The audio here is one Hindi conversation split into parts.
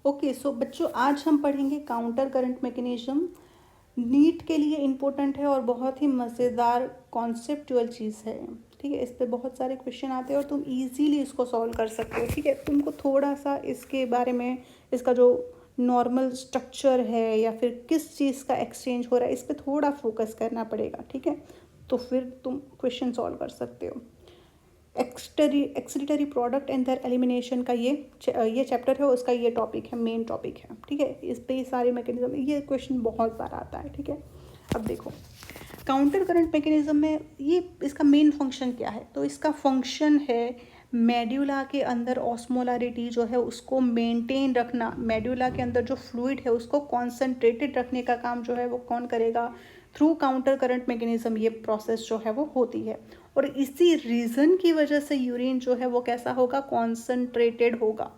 ओके, सो बच्चों आज हम पढ़ेंगे काउंटर करंट मैकेनिज्म। नीट के लिए इम्पोर्टेंट है और बहुत ही मज़ेदार कॉन्सेप्चुअल चीज़ है। ठीक है, इस पे बहुत सारे क्वेश्चन आते हैं और तुम इजीली इसको सॉल्व कर सकते हो। ठीक है, तुमको थोड़ा सा इसके बारे में, इसका जो नॉर्मल स्ट्रक्चर है या फिर किस चीज़ का एक्सचेंज हो रहा है, इस पर थोड़ा फोकस करना पड़ेगा। ठीक है, तो फिर तुम क्वेश्चन सॉल्व कर सकते हो। Excretory product and there elimination का ये चैप्टर है, उसका ये टॉपिक है, मेन टॉपिक है। ठीक है, इस पे ही सारे मैकेनिज्म, ये क्वेश्चन बहुत बार आता है। ठीक है, अब देखो काउंटर करंट मैकेनिज्म में ये इसका मेन फंक्शन क्या है। तो इसका फंक्शन है मेड्यूला के अंदर ऑस्मोलारिटी जो है उसको मेंटेन रखना। मेड्यूला के अंदर जो फ्लूइड है उसको कॉन्सेंट्रेटेड रखने का काम जो है वो कौन करेगा? थ्रू काउंटर करंट मैकेनिज्म ये प्रोसेस जो है वो होती है। और इसी रीज़न की वजह से यूरिन जो है वो कैसा होगा? कॉन्सेंट्रेटेड होगा।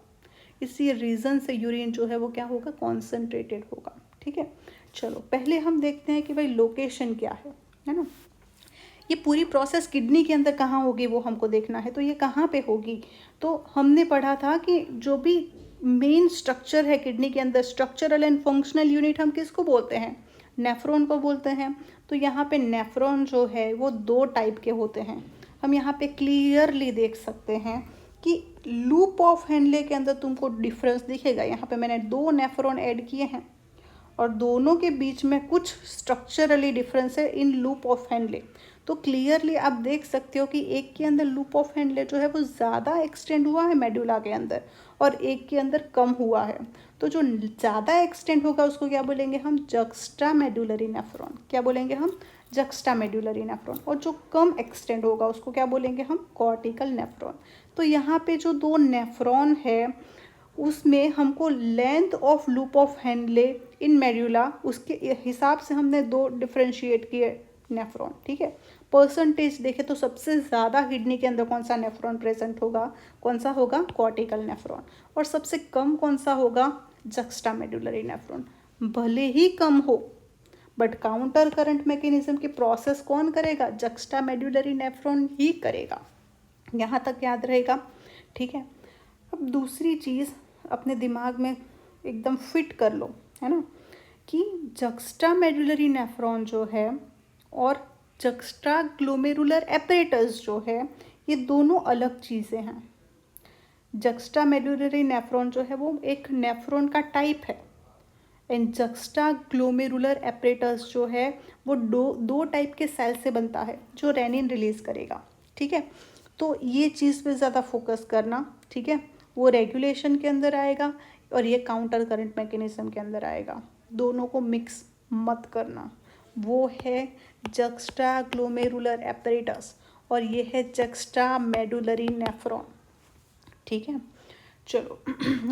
इसी रीज़न से यूरिन जो है वो क्या होगा? कॉन्सेंट्रेटेड होगा। ठीक है, चलो पहले हम देखते हैं कि भाई लोकेशन क्या है ना। ये पूरी प्रोसेस किडनी के अंदर कहाँ होगी वो हमको देखना है। तो ये कहाँ पे होगी? तो हमने पढ़ा था कि जो भी मेन स्ट्रक्चर है किडनी के अंदर, स्ट्रक्चरल एंड फंक्शनल यूनिट हम किसको बोलते हैं? नेफ्रॉन को बोलते हैं। तो यहाँ पे नेफ्रॉन जो है वो दो टाइप के होते हैं। हम यहाँ पे क्लियरली देख सकते हैं कि लूप ऑफ हेनले के अंदर तुमको डिफरेंस दिखेगा। यहाँ पे मैंने दो नेफ्रॉन ऐड किए हैं और दोनों के बीच में कुछ स्ट्रक्चरली डिफरेंस है इन लूप ऑफ हेनले। तो क्लियरली आप देख सकते हो कि एक के अंदर लूप ऑफ हेनले जो है वो ज़्यादा एक्सटेंड हुआ है मेडुला के अंदर और एक के अंदर कम हुआ है। तो जो ज़्यादा एक्सटेंड होगा उसको क्या बोलेंगे हम? Juxta medullary nephron. क्या बोलेंगे हम? Juxta medullary nephron. और जो कम एक्सटेंड होगा उसको क्या बोलेंगे हम? Cortical nephron. तो यहाँ पे जो दो नेफ्रॉन है उसमें हमको length of loop of Henle in medulla, उसके हिसाब से हमने दो डिफ्रेंशिएट किए नेफ्रॉन। ठीक है, परसेंटेज देखे तो सबसे ज़्यादा किडनी के अंदर कौन सा नेफ्रॉन प्रेजेंट होगा? कौन सा होगा? Cortical nephron. और सबसे कम कौन सा होगा? Juxta medullary nephron. भले ही कम हो बट काउंटर करंट मैकेनिज्म की प्रोसेस कौन करेगा? जक्स्टा मेडुलरी नेफ्रॉन ही करेगा। यहाँ तक याद रहेगा। ठीक है, अब दूसरी चीज़ अपने दिमाग में एकदम फिट कर लो, है ना, कि जक्स्टा मेडुलरी नेफ्रॉन जो है और जक्स्टा ग्लोमेरुलर एपरेटस जो है ये दोनों अलग चीज़ें हैं। जक्स्टा मेडुलरी नेफ्रॉन जो है वो एक नेफ्रॉन का टाइप है एंड जक्स्टा ग्लोमेरुलर एपरेटस जो है वो दो टाइप के सेल से बनता है जो रेनिन रिलीज करेगा। ठीक है, तो ये चीज़ पे ज़्यादा फोकस करना। ठीक है, वो रेगुलेशन के अंदर आएगा और ये काउंटर करंट मैकेनिज्म के अंदर आएगा। दोनों को मिक्स मत करना। वो है जक्स्टा ग्लोमेरुलर एपरेटस और ये है जक्स्टा मेडुलरी नेफ्रॉन। ठीक है, चलो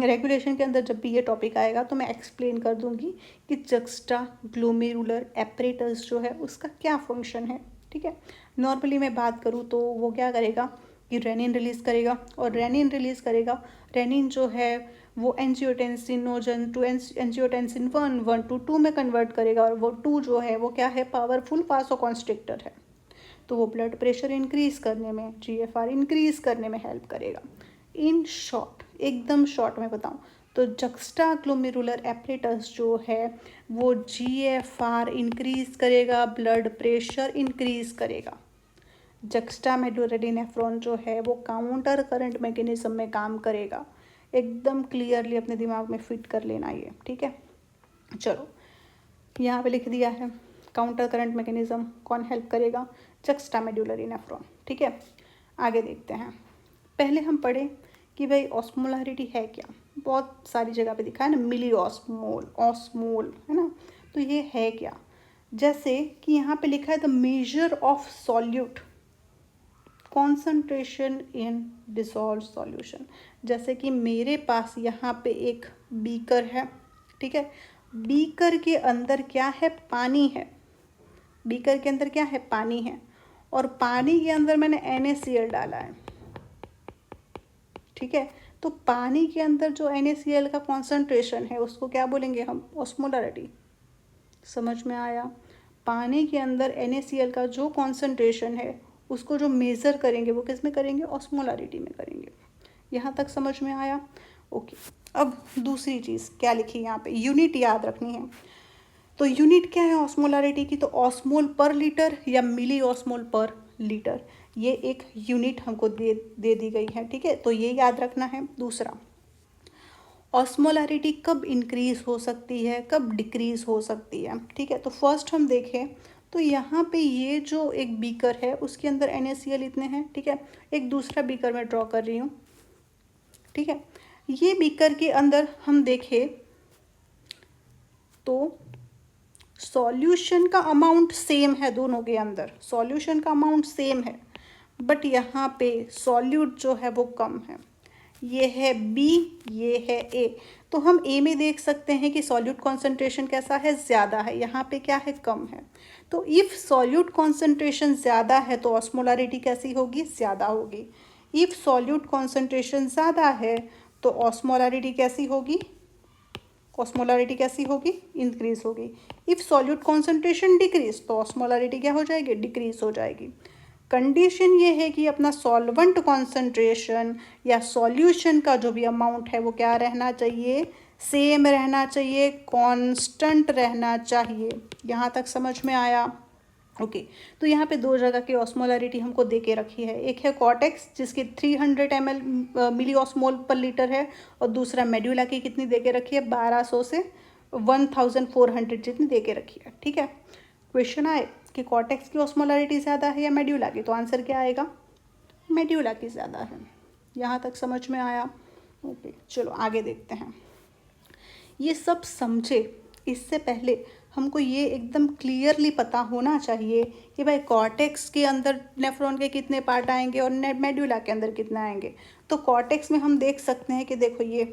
रेगुलेशन के अंदर जब भी ये टॉपिक आएगा तो मैं एक्सप्लेन कर दूंगी कि जक्स्टा ग्लोमेरुलर एपरेटस जो है उसका क्या फंक्शन है। ठीक है, नॉर्मली मैं बात करूँ तो वो क्या करेगा कि रेनिन रिलीज़ करेगा और रेनिन रिलीज़ करेगा। रेनिन जो है वो एंजियोटेंसिनोजन टू एंजियोटेंसिन 1 to 2 में कन्वर्ट करेगा और वो 2 जो है वो क्या है? पावरफुल वासोकॉन्स्ट्रिक्टर है। तो वो ब्लड प्रेशर इंक्रीज़ करने में, जीएफआर इंक्रीज़ करने में हेल्प करेगा। इन शॉर्ट, एकदम शॉर्ट में बताऊं तो जक्स्टा ग्लोमेरुलर एपरेटस जो है वो जीएफआर इंक्रीज़ करेगा, ब्लड प्रेशर इंक्रीज़ करेगा। जक्स्टा मेडुलरी नेफ्रॉन जो है वो काउंटर करंट मैकेनिज्म में काम करेगा। एकदम क्लियरली अपने दिमाग में फिट कर लेना ये। ठीक है, चलो यहाँ पे लिख दिया है काउंटर करंट मैकेनिज्म कौन हेल्प करेगा? Juxta medullary nephron. ठीक है, आगे देखते हैं। पहले हम पढ़े कि भाई ऑस्मोलारिटी है क्या। बहुत सारी जगह पे दिखा है ना, मिली ऑस्मोल, ऑस्मोल, है ना। तो ये है क्या? जैसे कि यहाँ पे लिखा है the measure of solute concentration in dissolve solution. जैसे कि मेरे पास यहाँ पे एक बीकर है। ठीक है, बीकर के अंदर क्या है? पानी है। बीकर के अंदर क्या है? पानी है और पानी के अंदर मैंने NaCl डाला है। ठीक है, तो पानी के अंदर जो NaCl का कॉन्सेंट्रेशन है उसको क्या बोलेंगे हम? ऑस्मोलारिटी। समझ में आया? पानी के अंदर NaCl का जो कॉन्सेंट्रेशन है उसको जो मेज़र करेंगे वो किस में करेंगे? ऑस्मोलारिटी में करेंगे। यहाँ तक समझ में आया? ओके, अब दूसरी चीज़ क्या लिखी है यहाँ पे, यूनिट याद रखनी है। तो यूनिट क्या है ऑस्मोलारिटी की, तो ऑस्मोल पर लीटर या मिली ऑस्मोल पर लीटर, ये एक यूनिट हमको दे दी गई है, ठीक है। तो ये याद रखना है। दूसरा, ऑस्मोलारिटी कब इंक्रीज हो सकती है, कब डिक्रीज हो सकती है, ठीक है। तो फर्स्ट हम देखें तो यहाँ पे ये जो एक बीकर है उसके अंदर NaCl इतने हैं, ठीक है। एक दूसरा बीकर मैं ड्रॉ कर रही हूँ, ठीक है। ये बीकर के अंदर हम देखें तो सॉल्यूशन का अमाउंट सेम है, दोनों के अंदर सॉल्यूशन का अमाउंट सेम है, बट यहाँ पे सॉल्यूट जो है वो कम है। ये है B, ये है A। तो हम A में देख सकते हैं कि सॉल्यूट कॉन्सेंट्रेशन कैसा है, ज़्यादा है, यहाँ पे क्या है, कम है। तो इफ़ सॉल्यूट कॉन्सेंट्रेशन ज़्यादा है तो ऑस्मोलारिटी कैसी होगी, ज़्यादा होगी। इफ़ सॉल्यूट कॉन्सेंट्रेशन ज़्यादा है तो ऑस्मोलारिटी कैसी होगी, ऑस्मोलारिटी कैसी होगी, इंक्रीज होगी। इफ़ सॉल्यूट कॉन्सेंट्रेशन डिक्रीज तो ऑस्मोलारिटी क्या हो जाएगी, डिक्रीज हो जाएगी। कंडीशन ये है कि अपना सॉल्वेंट कॉन्सेंट्रेशन या सॉल्यूशन का जो भी अमाउंट है वो क्या रहना चाहिए, सेम रहना चाहिए, कांस्टेंट रहना चाहिए। यहाँ तक समझ में आया? ओके तो यहाँ पे दो जगह की ऑस्मोलारिटी हमको दे के रखी है, एक है कॉटेक्स जिसकी 300 ml मिली ऑस्मोल पर लीटर है, और दूसरा मेड्यूला की कितनी दे के रखी है, 1200 से 1400 जितनी दे के रखी है, ठीक है। क्वेश्चन आए कि कॉटेक्स की ऑस्मोलारिटी ज़्यादा है या मेड्यूला की, तो आंसर क्या आएगा, मेड्यूला की ज़्यादा है। यहाँ तक समझ में आया? ओके चलो आगे देखते हैं। ये सब समझे इससे पहले हमको ये एकदम क्लियरली पता होना चाहिए कि भाई कॉर्टेक्स के अंदर नेफ्रॉन के कितने पार्ट आएंगे और मेड्यूला के अंदर कितने आएंगे। तो कॉर्टेक्स में हम देख सकते हैं कि देखो ये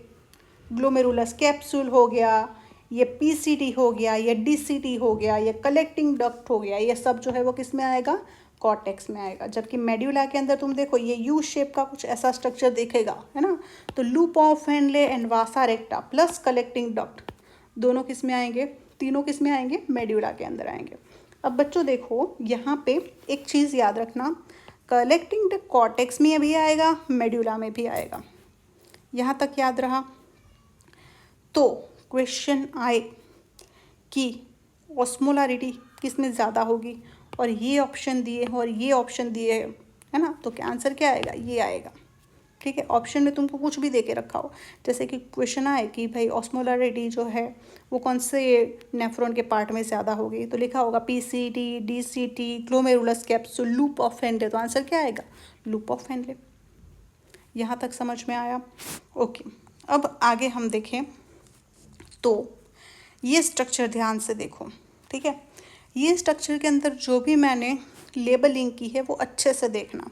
ग्लोमेरुलस कैप्सूल हो गया, ये PCT हो गया, ये DCT हो गया, ये कलेक्टिंग डक्ट हो गया, ये सब जो है वो किस में आएगा, कॉर्टेक्स में आएगा। जबकि मेड्यूला के अंदर तुम देखो ये यू शेप का कुछ ऐसा स्ट्रक्चर दिखेगा, है ना। तो loop of Henle and Vasa रेक्टा plus collecting duct दोनों किस में आएंगे, तीनों किस में आएंगे, मेड्यूला के अंदर आएंगे। अब बच्चों देखो यहाँ पे एक चीज़ याद रखना, कलेक्टिंग डक्ट कॉर्टेक्स में भी आएगा, मेड्यूला में भी आएगा। यहाँ तक याद रहा? तो क्वेश्चन आए कि ऑस्मोलारिटी किस में ज़्यादा होगी, और ये ऑप्शन दिए और ये ऑप्शन दिए है ना, तो क्या आंसर क्या आएगा, ये आएगा, ठीक है। ऑप्शन में तुमको कुछ भी दे के रखा हो, जैसे कि क्वेश्चन आए कि भाई ऑस्मोलारिटी जो है वो कौन से नेफ्रॉन के पार्ट में ज़्यादा होगी, तो लिखा होगा PCT, DCT, glomerulus capsule, loop of Henle, तो आंसर क्या आएगा, लूप ऑफ हेनले। यहाँ तक समझ में आया? ओके अब आगे हम देखें तो ये स्ट्रक्चर ध्यान से देखो, ठीक है। ये स्ट्रक्चर के अंदर जो भी मैंने लेबलिंग की है वो अच्छे से देखना।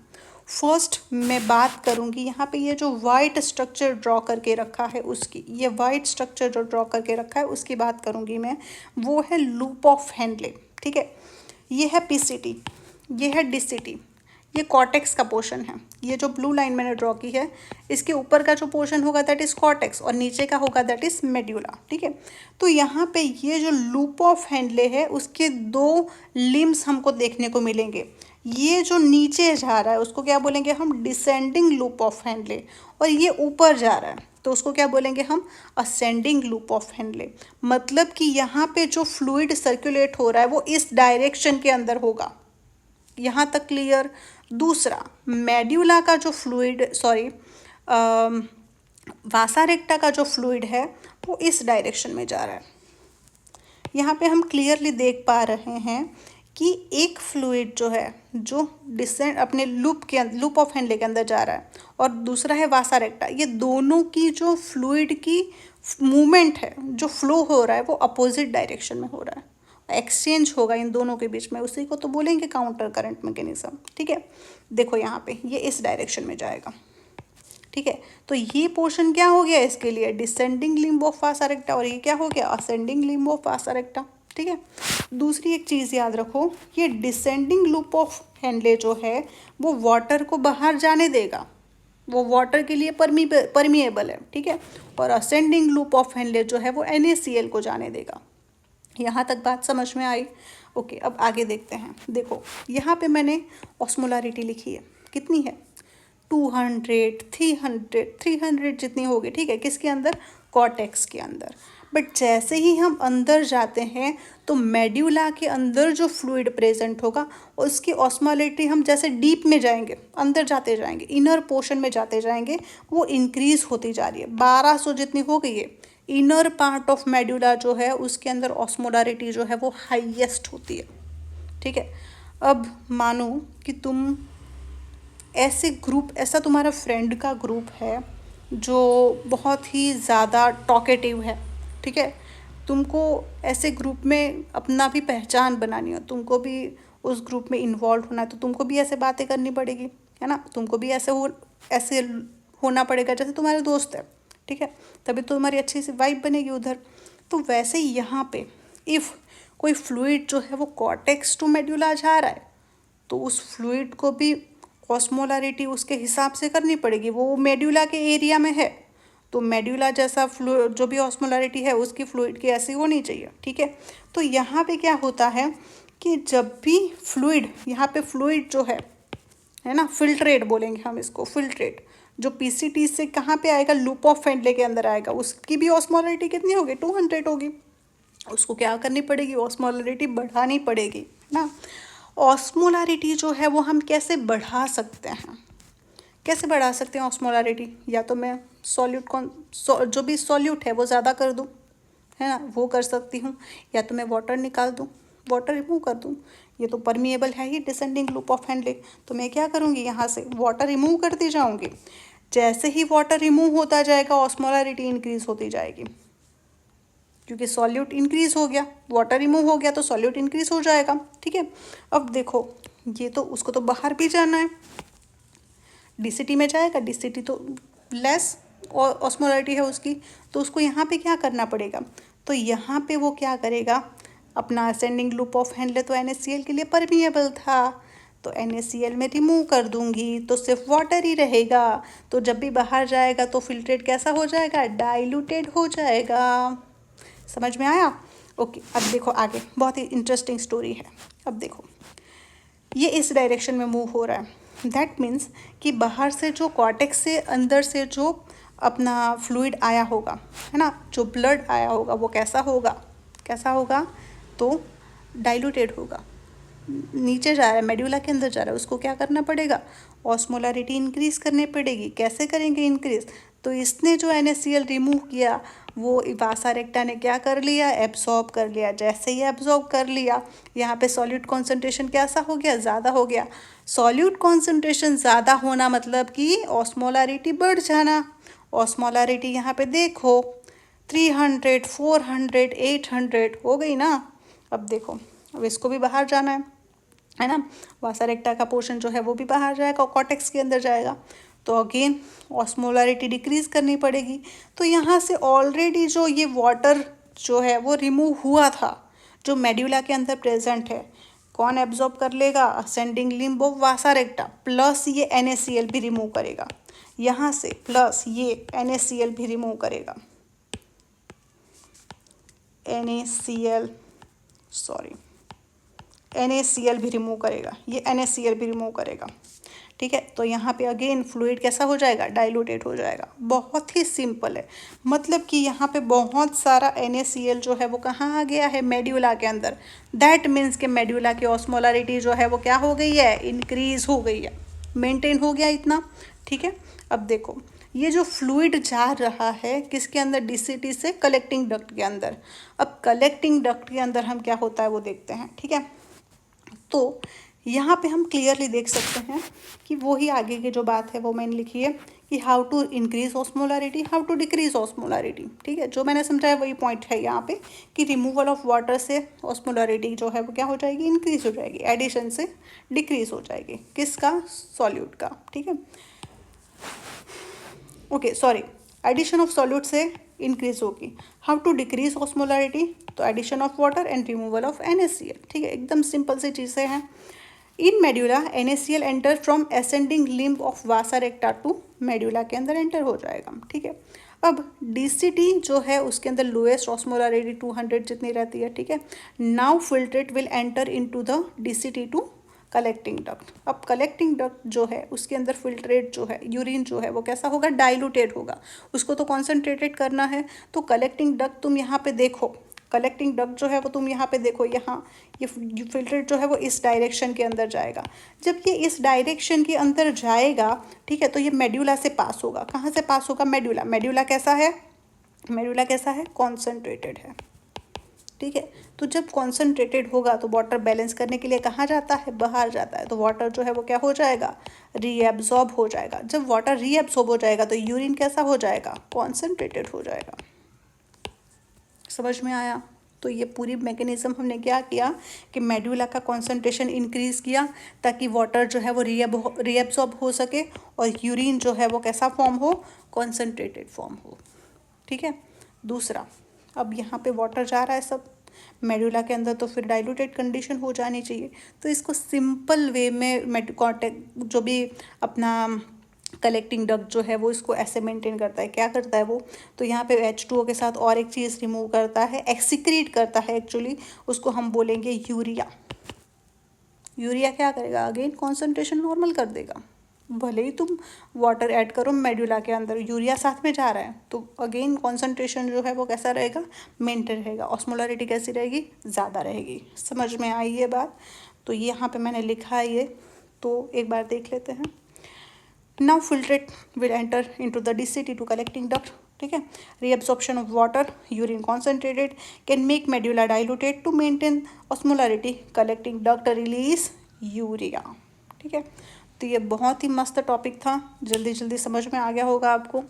फर्स्ट मैं बात करूँगी यहाँ पे ये जो वाइट स्ट्रक्चर ड्रॉ करके रखा है उसकी, ये वाइट स्ट्रक्चर जो ड्रॉ करके रखा है उसकी बात करूँगी मैं, वो है लूप ऑफ हेनले, ठीक है। ये है PCT, ये है DCT, ये कॉर्टेक्स का पोर्शन है। ये जो ब्लू लाइन मैंने ड्रॉ की है इसके ऊपर का जो पोर्शन होगा दैट इज़ कॉर्टेक्स, और नीचे का होगा दैट इज़ मेड्यूला, ठीक है। तो यहाँ पे ये जो लूप ऑफ हेनले है उसके दो लिम्स हमको देखने को मिलेंगे। ये जो नीचे जा रहा है उसको क्या बोलेंगे हम, डिसेंडिंग लूप ऑफ हेनले, और ये ऊपर जा रहा है तो उसको क्या बोलेंगे हम, असेंडिंग लूप ऑफ हेनले। मतलब कि यहाँ पे जो फ्लूइड सर्कुलेट हो रहा है वो इस डायरेक्शन के अंदर होगा। यहाँ तक क्लियर? दूसरा, मेड्यूला का जो फ्लूइड वासा रेक्टा का जो फ्लूइड है वो इस डायरेक्शन में जा रहा है। यहाँ पे हम क्लियरली देख पा रहे हैं कि एक फ्लूइड जो है जो डिसेंड अपने लूप ऑफ हेनले के अंदर जा रहा है, और दूसरा है वासा रेक्टा। ये दोनों की जो फ्लूइड की मूवमेंट है, जो फ्लो हो रहा है वो अपोजिट डायरेक्शन में हो रहा है, एक्सचेंज होगा इन दोनों के बीच में, उसी को तो बोलेंगे काउंटर करंट मैकेनिज्म, ठीक है। देखो यहाँ पे ये इस डायरेक्शन में जाएगा, ठीक है। तो ये पोर्शन क्या हो गया इसके लिए, डिसेंडिंग लिम्ब ऑफ वासा रेक्टा, और ये क्या हो गया, असेंडिंग लिम्ब ऑफ वासा रेक्टा, ठीक है। दूसरी एक चीज़ याद रखो, ये डिसेंडिंग लूप ऑफ हेनले जो है वो वाटर को बाहर जाने देगा, वो वाटर के लिए परमिएबल है, ठीक है। और असेंडिंग लूप ऑफ हेनले जो है वो NaCl को जाने देगा। यहाँ तक बात समझ में आई? ओके अब आगे देखते हैं। देखो यहाँ पे मैंने ऑस्मोलारिटी लिखी है, कितनी है, 200, 300 जितनी होगी, ठीक है, किसके अंदर, कॉर्टेक्स के अंदर। बट जैसे ही हम अंदर जाते हैं तो मेड्यूला के अंदर जो फ्लूइड प्रेजेंट होगा उसकी ऑस्मोलिटी, हम जैसे डीप में जाएंगे, अंदर जाते जाएंगे, इनर पोर्शन में जाते जाएंगे, वो इंक्रीज होती जा रही है। 1200 जितनी हो गई है। इनर पार्ट ऑफ मेड्यूला जो है उसके अंदर ऑस्मोलारिटी जो है वो हाईएस्ट होती है, ठीक है। अब मानो कि तुम ऐसे ग्रुप, ऐसा तुम्हारा फ्रेंड का ग्रुप है जो बहुत ही ज़्यादा टॉकेटिव है, ठीक है। तुमको ऐसे ग्रुप में अपना भी पहचान बनानी हो, तुमको भी उस ग्रुप में इन्वॉल्व होना है, तो तुमको भी ऐसे बातें करनी पड़ेगी, है ना। तुमको भी ऐसे होना पड़ेगा जैसे तुम्हारे दोस्त है, ठीक है, तभी तो तुम्हारी अच्छी सी वाइब बनेगी उधर। तो वैसे ही यहाँ पे इफ़ कोई फ्लूइड जो है वो कॉर्टेक्स टू मेड्यूला जा रहा है तो उस फ्लूइड को भी ऑस्मोलारिटी उसके हिसाब से करनी पड़ेगी। वो मेड्यूला के एरिया में है तो मेड्यूला जैसा फ्लूइड जो भी ऑस्मोलारिटी है उसकी फ्लूइड की ऐसी होनी चाहिए, ठीक है। तो यहाँ पे क्या होता है कि जब भी फ्लूइड, यहाँ पे फ्लूइड जो है ना, फिल्ट्रेट बोलेंगे हम इसको, फिल्ट्रेट, जो पीसीटी से कहाँ पे आएगा, लूप ऑफ फेंडले के अंदर आएगा, उसकी भी ऑस्मोलारिटी कितनी होगी, 200 होगी। उसको क्या करनी पड़ेगी, ऑस्मोलारिटी बढ़ानी पड़ेगी, है ना। ऑस्मोलारिटी जो है वो हम कैसे बढ़ा सकते हैं, कैसे बढ़ा सकते हैं ऑस्मोलारिटी? या तो मैं जो भी सॉल्यूट है वो ज़्यादा कर दूँ, है ना, वो कर सकती हूँ, या तो मैं वाटर निकाल दूँ, वाटर रिमूव कर दूँ। ये तो परमिएबल है ही, डिसेंडिंग लूप ऑफ हेनले, तो मैं क्या करूँगी, यहाँ से वाटर रिमूव करती जाऊँगी। जैसे ही वाटर रिमूव होता जाएगा ऑस्मोलारिटी इंक्रीज होती जाएगी, क्योंकि सॉल्यूट इंक्रीज हो गया, वाटर रिमूव हो गया तो सॉल्यूट इंक्रीज हो जाएगा, ठीक है। अब देखो, ये तो उसको तो बाहर भी जाना है, डीसीटी में जाएगा, डीसीटी तो लेस ऑस्मोलारिटी है उसकी, तो उसको यहाँ पे क्या करना पड़ेगा, तो यहाँ पे वो क्या करेगा, अपना असेंडिंग लूप ऑफ हेनले तो NaCl के लिए परमिएबल था, तो NaCl में रिमूव कर दूंगी तो सिर्फ वाटर ही रहेगा। तो जब भी बाहर जाएगा तो फिल्ट्रेट कैसा हो जाएगा, डाइल्यूटेड हो जाएगा। समझ में आया? ओके, अब देखो आगे, बहुत ही इंटरेस्टिंग स्टोरी है। अब देखो, ये इस डायरेक्शन में मूव हो रहा है, दैट मीन्स कि बाहर से जो कॉर्टेक्स से अंदर से जो अपना फ्लूइड आया होगा, है ना, जो ब्लड आया होगा वो कैसा होगा, तो डाइल्यूटेड होगा, नीचे जा रहा है, मेड्यूला के अंदर जा रहा है, उसको क्या करना पड़ेगा, ऑस्मोलारिटी इंक्रीज करनी पड़ेगी। कैसे करेंगे इंक्रीज, तो इसने जो NaCl रिमूव किया वो वासा रेक्टा ने क्या कर लिया, एब्जॉर्ब कर लिया। जैसे ही एब्जॉर्ब कर लिया, यहाँ पे सॉल्यूट कॉन्सेंट्रेशन कैसा हो गया, ज़्यादा हो गया। सॉल्यूट कॉन्सेंट्रेशन ज़्यादा होना मतलब कि ऑस्मोलारिटी बढ़ जाना। ऑस्मोलारिटी यहाँ पे देखो 300, 400, 800 हो गई ना। अब देखो, अब इसको भी बाहर जाना है ना, वासा रेक्टा का पोर्शन जो है वो भी बाहर जाएगा और कॉर्टेक्स के अंदर जाएगा, तो अगेन ऑस्मोलारिटी डिक्रीज करनी पड़ेगी। तो यहाँ से ऑलरेडी जो ये वाटर जो है वो रिमूव हुआ था, जो मेड्यूला के अंदर प्रेजेंट है, कौन एब्जॉर्ब कर लेगा, ascending limb of vasa रेक्टा, plus ये NaCl भी रिमूव करेगा यहाँ से, प्लस ये NaCl भी रिमूव करेगा, NaCl भी रिमूव करेगा, ये NaCl भी रिमूव करेगा, ठीक है। तो यहाँ पे अगेन फ्लूइड कैसा हो जाएगा, डाइल्यूटेड हो जाएगा। बहुत ही सिंपल है, मतलब कि यहाँ पे बहुत सारा NaCl जो है वो कहाँ आ गया है, मेड्यूला के अंदर। दैट मीन्स कि मेड्यूला की ऑस्मोलारिटी जो है वो क्या हो गई है, इंक्रीज हो गई है, मेंटेन हो गया इतना, ठीक है। अब देखो, ये जो फ्लूइड जा रहा है किसके अंदर, DCT से कलेक्टिंग डक्ट के अंदर। अब कलेक्टिंग डक्ट के अंदर हम क्या होता है वो देखते हैं, ठीक है। तो यहाँ पे हम क्लियरली देख सकते हैं कि वही आगे की जो बात है वो मैंने लिखी है कि how to increase osmolarity, how to decrease osmolarity, ठीक है। जो मैंने समझाया वही पॉइंट है यहाँ पे कि रिमूवल ऑफ वाटर से ऑस्मोलारिटी जो है वो क्या हो जाएगी, इंक्रीज हो जाएगी, एडिशन से डिक्रीज हो जाएगी, किसका, सॉल्यूट का, ठीक है। Okay sorry, addition of solute से इंक्रीज होगी। हाउ टू डिक्रीज ऑस्मोलारिटी, तो addition of water and removal of NaCl, ठीक है, एकदम सिंपल सी चीज़ें हैं। In medulla NaCl enter from ascending limb of vasa recta to, medulla के अंदर एंटर हो जाएगा, ठीक है। अब DCT जो है उसके अंदर लोएस्ट ऑस्मोलारिटी 200 जितनी रहती है, ठीक है। Now filtrate will enter into the DCT to collecting duct. अब कलेक्टिंग डक्ट जो है उसके अंदर फिल्ट्रेट जो है यूरिन जो है वो कैसा होगा, डाइल्यूटेड होगा, उसको तो कॉन्सेंट्रेटेड करना है। तो कलेक्टिंग डक्ट तुम यहाँ पे देखो, कलेक्टिंग डक्ट जो है वो तुम यहाँ पे देखो, यहाँ ये फिल्ट्रेट जो है वो इस डायरेक्शन के अंदर जाएगा। जब ये इस डायरेक्शन के अंदर जाएगा, ठीक है, तो ये मेड्यूला से पास होगा। कहाँ से पास होगा, मेड्यूला। मेड्यूला कैसा है, मेड्यूला कैसा है, कॉन्सेंट्रेटेड है, ठीक है। तो जब कॉन्सेंट्रेटेड होगा तो वाटर बैलेंस करने के लिए कहाँ जाता है, बाहर जाता है। तो वाटर जो है वो क्या हो जाएगा, रीएब्जॉर्ब हो जाएगा। जब वाटर रीएब्जॉर्ब हो जाएगा तो यूरिन कैसा हो जाएगा, कॉन्सेंट्रेटेड हो जाएगा। समझ में आया। तो ये पूरी मैकेनिज्म हमने क्या किया कि मेड्यूला का कॉन्सेंट्रेशन इंक्रीज़ किया ताकि वाटर जो है वो रीएब्जॉर्ब हो सके और यूरिन जो है वो कैसा फॉर्म हो, कॉन्सेंट्रेटेड फॉर्म हो, ठीक है। दूसरा, अब यहाँ पे वाटर जा रहा है सब मेड्यूला के अंदर, तो फिर डाइल्यूटेड कंडीशन हो जानी चाहिए। तो इसको सिंपल वे में जो भी अपना कलेक्टिंग डक्ट जो है वो इसको ऐसे मेंटेन करता है। क्या करता है वो, तो यहाँ पे H2O के साथ और एक चीज़ रिमूव करता है, एक्सीक्रीट करता है एक्चुअली, उसको हम बोलेंगे यूरिया। यूरिया क्या करेगा, अगेन कॉन्सेंट्रेशन नॉर्मल कर देगा। भले ही तुम वाटर ऐड करो मेड्यूला के अंदर, यूरिया साथ में जा रहा है तो अगेन कॉन्सेंट्रेशन जो है वो कैसा रहेगा, मेंटेन रहेगा। ऑस्मोलरिटी कैसी रहेगी, ज़्यादा रहेगी। समझ में आई ये बात। तो ये यहाँ पे मैंने लिखा है ये, तो एक बार देख लेते हैं। Now filtrate will enter into the DCT to collecting duct, ठीक है। Reabsorption of water, urine concentrated can make medulla diluted to maintain osmolarity. Collecting duct release urea, ठीक है। तो ये बहुत ही मस्त टॉपिक था, जल्दी जल्दी समझ में आ गया होगा आपको।